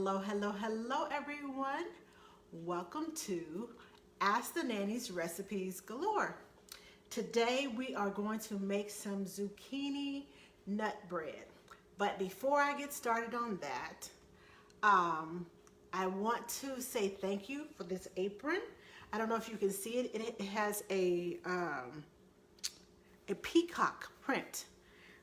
Hello, hello, hello, everyone. Welcome to Ask the Nanny's Recipes Galore. Today we are going to make some zucchini nut bread. But before I get started on that, I want to say thank you for this apron. I don't know if you can see it. It has a peacock print.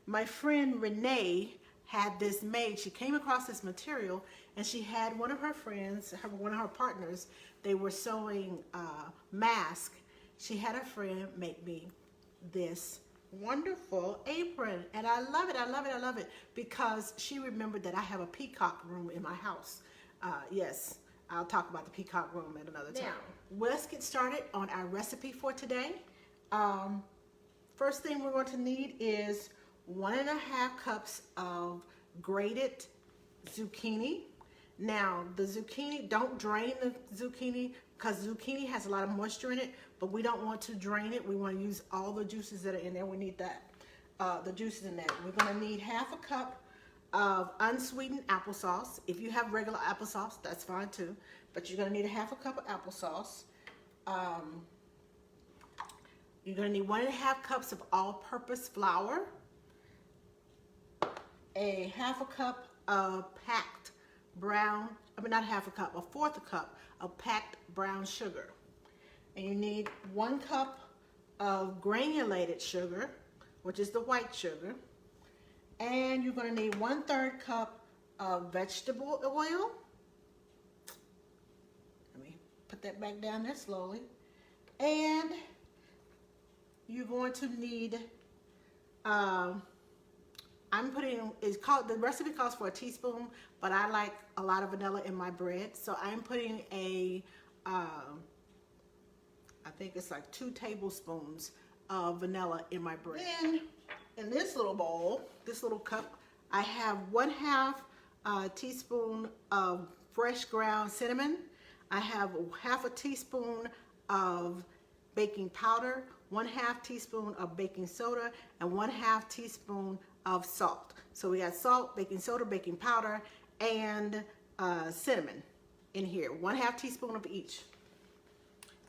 My friend Renee had this made. She came across this material and she had one of her friends, one of her partners, they were sewing masks. She had a friend make me this wonderful apron, and I love it, I love it, I love it, because she remembered that I have a peacock room in my house. Yes, I'll talk about the peacock room at another time. Now, let's get started on our recipe for today. First thing we're going to need is 1.5 cups of grated zucchini. Now, the zucchini, don't drain the zucchini because zucchini has a lot of moisture in it, but we don't want to drain it. We want to use all the juices that are in there. We need that, the juices in that. We're going to need 1/2 cup of unsweetened applesauce. If you have regular applesauce, that's fine too, but you're going to need 1/2 cup of applesauce. You're going to need 1.5 cups of all-purpose flour, a 1/2 cup of packed brown, not 1/2 cup, 1/4 cup of packed brown sugar. And you need 1 cup of granulated sugar, which is the white sugar. And you're going to need 1/3 cup of vegetable oil. Let me put that back down there slowly. And you're going to need, the recipe calls for a teaspoon, but I like a lot of vanilla in my bread. So I'm putting I think it's like 2 tablespoons of vanilla in my bread. Then in this little bowl, this little cup, I have 1/2 teaspoon of fresh ground cinnamon. I have 1/2 teaspoon of baking powder, 1/2 teaspoon of baking soda, and 1/2 teaspoon of salt. So we got salt, baking soda, baking powder, and cinnamon in here. 1/2 teaspoon of each.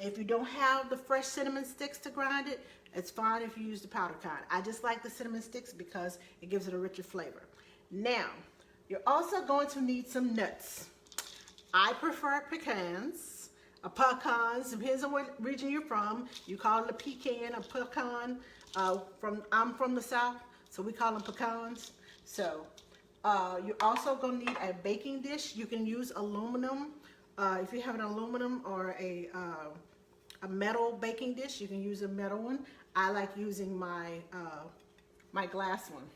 If you don't have the fresh cinnamon sticks to grind it, it's fine if you use the powder kind. I just like the cinnamon sticks because it gives it a richer flavor. Now, you're also going to need some nuts. I prefer pecans. Depends on what region you're from. You call it a pecan, a pecan. I'm from the South, so we call them pecans. So you're also going to need a baking dish. You can use aluminum. If you have an aluminum or a metal baking dish, you can use a metal one. I like using my glass one.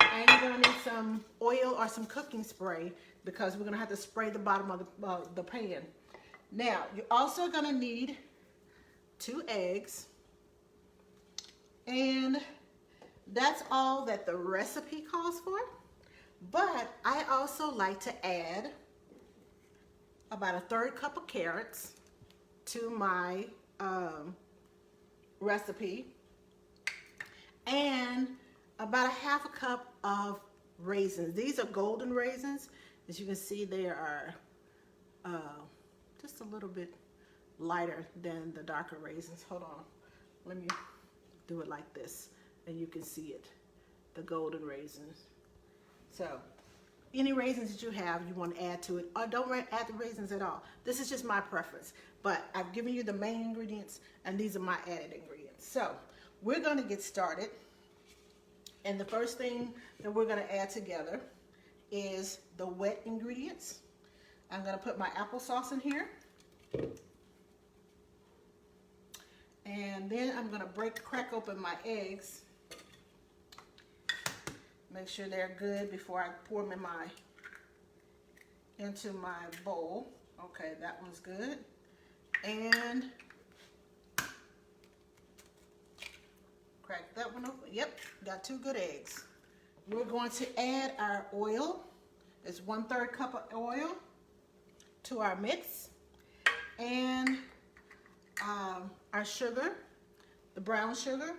And you're going to need some oil or some cooking spray because we're going to have to spray the bottom of the pan. Now, you're also going to need 2 eggs. And that's all that the recipe calls for. But I also like to add about 1/3 cup of carrots to my recipe, and about 1/2 cup of raisins. These are golden raisins. As you can see, they are just a little bit lighter than the darker raisins. Hold on, let me do it like this and you can see it, the golden raisins. So any raisins that you have, you want to add to it, or don't add the raisins at all. This is just my preference, but I've given you the main ingredients and these are my added ingredients. So we're going to get started, and the first thing that we're going to add together is the wet ingredients. I'm going to put my applesauce in here, and then I'm going to crack open my eggs. Make sure they're good before I pour them into my bowl. Okay, that one's good. And crack that one open. Yep, got 2 good eggs. We're going to add our oil. It's 1/3 cup of oil to our mix. And our sugar, the brown sugar.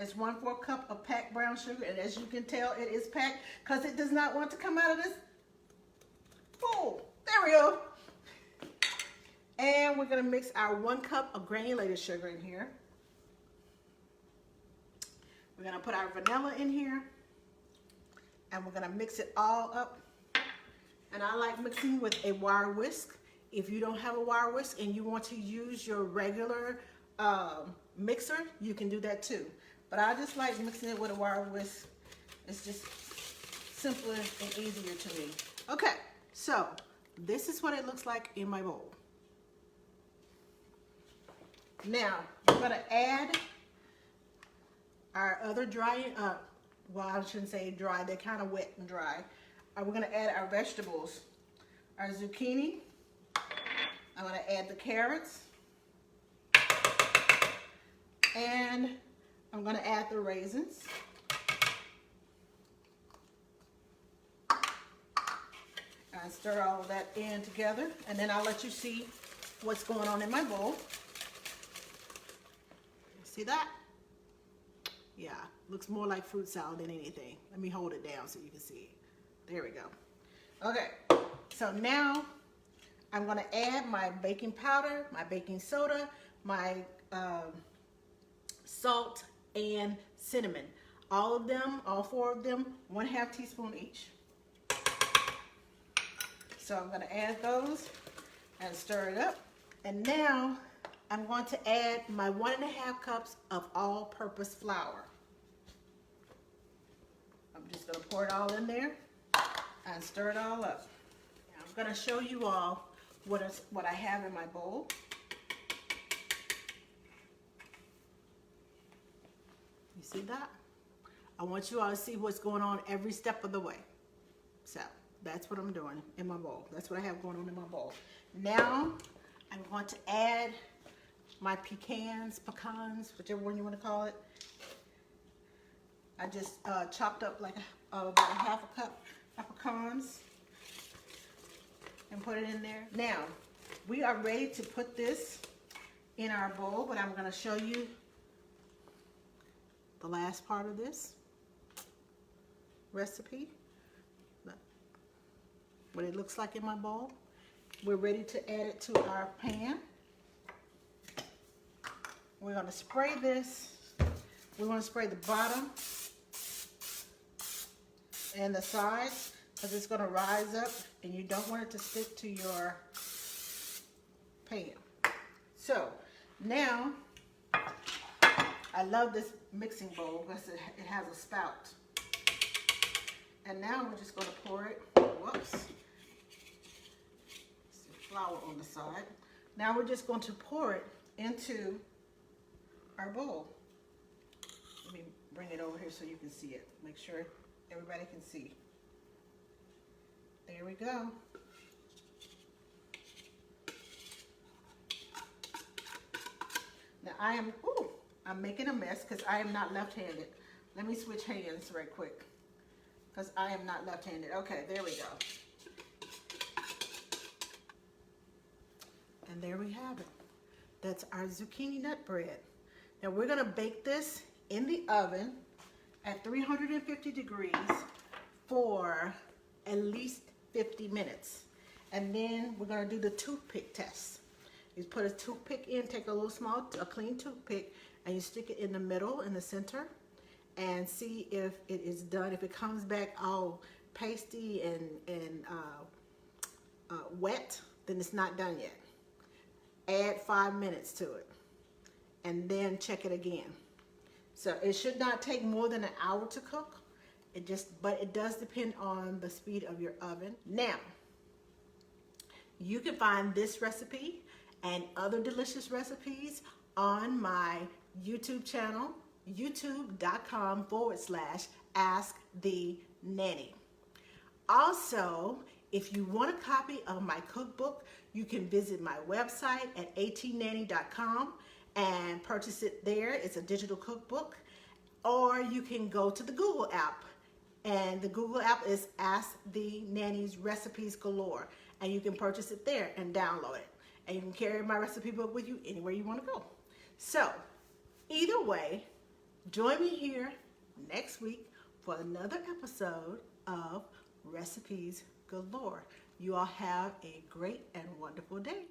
It's 1/4 cup of packed brown sugar, and as you can tell, it is packed because it does not want to come out of this Oh, there we go. And we're gonna mix our 1 cup of granulated sugar in here. We're gonna put our vanilla in here, and we're gonna mix it all up. And I like mixing with a wire whisk. If you don't have a wire whisk and you want to use your regular mixer, you can do that too. But I just like mixing it with a wire whisk. It's just simpler and easier to me. Okay, so this is what it looks like in my bowl. Now, we're gonna add our other dry, well, I shouldn't say dry, they're kind of wet and dry. We're gonna add our vegetables, our zucchini. I'm gonna add the carrots. And I'm gonna add the raisins. And stir all of that in together. And then I'll let you see what's going on in my bowl. See that? Yeah, looks more like fruit salad than anything. Let me hold it down so you can see it. There we go. Okay, so now I'm gonna add my baking powder, my baking soda, my salt, and cinnamon. All of them, all 4 of them, 1/2 teaspoon each. So I'm gonna add those and stir it up. And now I'm going to add my 1½ cups of all-purpose flour. I'm just gonna pour it all in there and stir it all up. Now I'm gonna show you all what I have in my bowl. You see that? I want you all to see what's going on every step of the way. So that's what I'm doing in my bowl. That's what I have going on in my bowl. Now I'm going to add my pecans, whichever one you want to call it. I just chopped up like about 1/2 cup of pecans and put it in there. Now, we are ready to put this in our bowl, but I'm going to show you the last part of this recipe. What it looks like in my bowl. We're ready to add it to our pan. We're going to spray this. We want to spray the bottom and the sides because it's going to rise up and you don't want it to stick to your pan. So now I love this mixing bowl because it has a spout. And now we're just going to pour it. Whoops. Some flour on the side. Now we're just going to pour it into our bowl. Let me bring it over here so you can see it. Make sure everybody can see. There we go. Now I'm making a mess because I am not left-handed. Let me switch hands right quick because I am not left-handed. Okay, there we go. And there we have it. That's our zucchini nut bread. Now we're gonna bake this in the oven at 350 degrees for at least 50 minutes. And then we're gonna do the toothpick test. You put a toothpick in, take a clean toothpick, and you stick it in the middle, in the center, and see if it is done. If it comes back all pasty and wet, then it's not done yet. Add 5 minutes to it, and then check it again. So it should not take more than an hour to cook. But it does depend on the speed of your oven. Now, you can find this recipe and other delicious recipes on my YouTube channel, youtube.com/AskTheNanny. Also, if you want a copy of my cookbook, you can visit my website at atnanny.com and purchase it there. It's a digital cookbook. Or you can go to the Google app. And the Google app is Ask the Nanny's Recipes Galore. And you can purchase it there and download it. And you can carry my recipe book with you anywhere you want to go. So, either way, join me here next week for another episode of Recipes Galore. You all have a great and wonderful day.